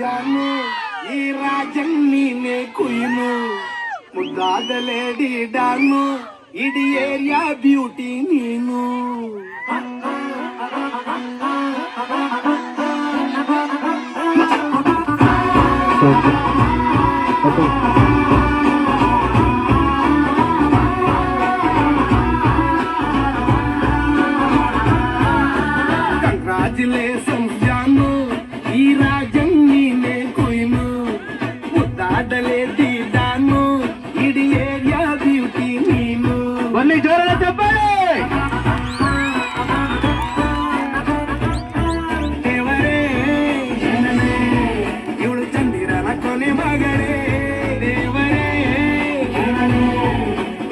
ಜಾನು ಈ ರಾಜನ್ ನೀನೆ ಕುಯ್ನು ಮುದ್ದಾದ ಲೇಡಿ ಡಾನು ಇಡೀ ಏರಿಯಾ ಬ್ಯೂಟಿ ನೀನು ಕಂಗ್ರಾಚುಲೇಷನ್ಸ್ ಜಾನು ಈ ರಾಜನ್ ನೀನೆ ಕುಯ್ನು ಮುದ್ದಾದ ಲೇಡಿ ಡಾನು ಇಡೀ ಏರಿಯಾ ಬ್ಯೂಟಿ ನೀನು ಬನ್ನಿ ಜೋರಾದ ಚಪ್ಪಾಳೆ ದೇವರೇ ಇವಳು ಚಂದಿರನ ಕೊನೆ ಮಗಳೇ ದೇವರೇ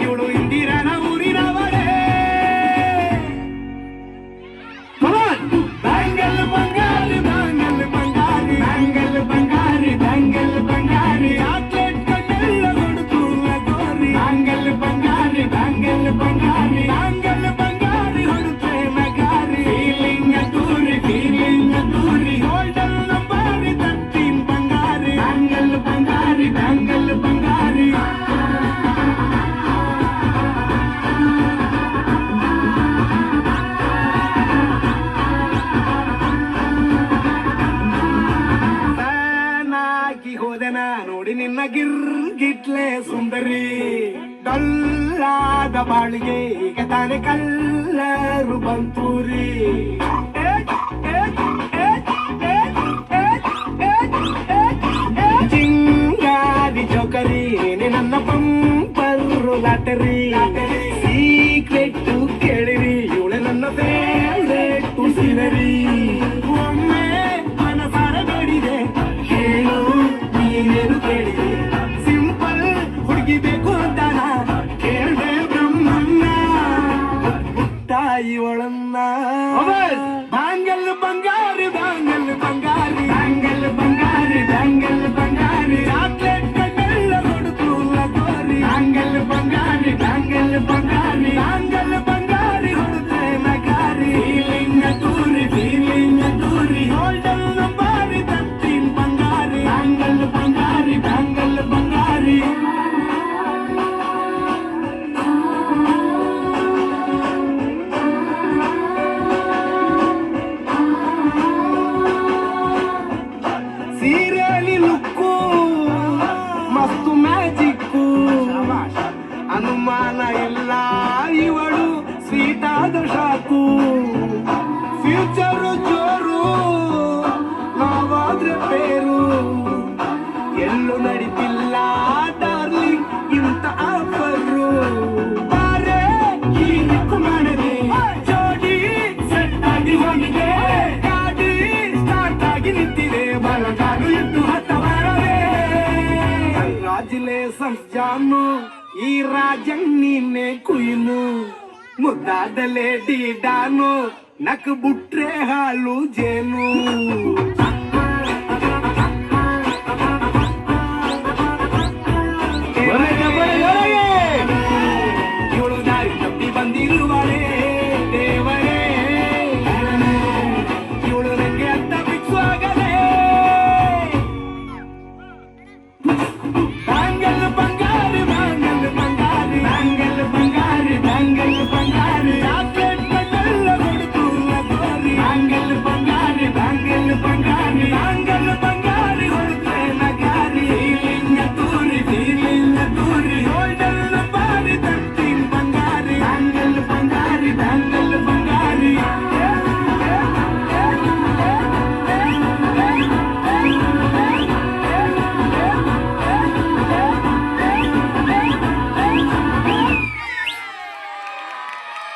ಇವಳು ಇಂದಿರನ ಊರಿನವಳೇ ಬ್ಯಾಂಗಲ್ ಬಂಗಾರಿ ಬ್ಯಾಂಗಲ್ ಬಂಗಾರಿ ಬ್ಯಾಂಗಲ್ ಬಂಗಾರಿ ಬ್ಯಾಂಗಲ್ ಬಂಗಾರಿ ಆಕ್ಲೆಟ್ ಕಣ್ಣೆಲ್ಲ ಹುಡುಕುವ ಗೋರಿ ಬ್ಯಾಂಗಲ್ ಬಂಗಾರಿ ಬ್ಯಾಂಗಲ್ ಬಂಗಾರಿ ಬ್ಯಾಂಗಲ್ ಬಂಗಾರಿ ಹುಡುಕೆ ಮಗಾರಿ ಫೀಲಿಂಗ್ ದೂರಿ ಗೋಲ್ಡನ್ ನಂಬಾರಿ 13 ಬಂಗಾರಿ ಬ್ಯಾಂಗಲ್ ಬಂಗಾರಿ ಬ್ಯಾಂಗಲ್ ಬಂಗಾರಿ ಹೋದೆನ ನೋಡಿ ನಿನ್ನ ಗಿರ್ಗಿಟ್ಲೆ ಸುಂದರಿ ಡಲ್ಲಾದ ಬಾಳಿಗೆ ಈಗ ತಾನೆ ಕಲ್ಲರು ಬಂತೂರಿ ಚಿಂಗಾರಿ ಜೋಕರಿ ನನ್ನ ಪಂಪರು ಲಾಟರಿ ಸೀಕ್ರೆಟ್ ಕೇಳಿರಿ ಇವಳೆ ನನ್ನ ಫೇವ್ರೇಟ್ ಸೀನರಿ ಒಮ್ಮೆ ಮನಸಾರ ನೋಡಿದೆ ಹೇಳು ನೀನೇನು ಕೇಳಿದೆ ಸಿಂಪಲ್ ಹುಡುಗಿ ಬೇಕು ಅಂತಾನ ಕೇಳ್ದೆ ಬ್ರಹ್ಮಣ್ಣ ತಾಯಿ ಒಳನ್ನ ಬ್ಯಾಂಗಲ್ ಬಂಗಾರಿ ಬ್ಯಾಂಗಲ್ ಬಂಗಾರಿ ಬ್ಯಾಂಗಲ್ ಬಂಗಾರಿ ಬ್ಯಾಂಗಲ್ ಬಂಗಾರಿ ಚಾಕ್ಲೇಟ್ ಕಣ್ಣೆಲ್ಲ ಹುಡುಕುವ ಗೋರಿ ಬ್ಯಾಂಗಲ್ ಬಂಗಾರಿ ಬ್ಯಾಂಗಲ್ ಬಂಗಾರಿ ಬ್ಯಾಂಗಲ್ ಬಂಗಾರಿ ಹುಡುಕೆ ಮಗಾರಿ ಫೀಲಿಂಗ್ ದೂರಿ ಗೋಲ್ಡನ್ ನಂಬಾರಿ 13 ಬಂಗಾರಿ ಬ್ಯಾಂಗಲ್ ಬಂಗಾರಿ ಬ್ಯಾಂಗಲ್ ಬಂಗಾರಿ ಸೀರೆಲಿ ಲುಕ್ಕು ಮಸ್ತು ಮ್ಯಾಜಿಕ್ಕು ಅನುಮಾನ ಇಲ್ಲ ಇವಳು ಸ್ವೀಟ್ ಆದ ಶಾಕು ಫ್ಯೂಚರು ಜೋರು ನಾವಾದ್ರೆ ಬೇರು ಎಲ್ಲೂ ನಡೀತಿಲ್ಲ ಡಾರ್ಲಿಂಗ್ ಇಂತ ಆಫರು ಬಾರೆ ಹೀಗೆ ಮಾಡದೆ ಜೋಡಿ ಸೆಟ್ ಆಗಿ ಹೋಗಿದೆ ಗಾಡಿ ಸ್ಟಾರ್ಟ್ ಆಗಿ ನಿಂತಿದೆ ಬಲಗಾಲು ಇಟ್ಟು ಹತ್ತ ಬಾರದೆ ಕಂಗ್ರಾಚುಲೇಷನ್ಸ್ ಜಾನು ಈ ರಾಜನ್ ನೀನೆ ಕುಯ್ನು ಮುದ್ದಾದ ಲೇಡಿ ಡಾನು ನಕ್ ಬುಟ್ರೆ ಹಾಲು ಜೇನು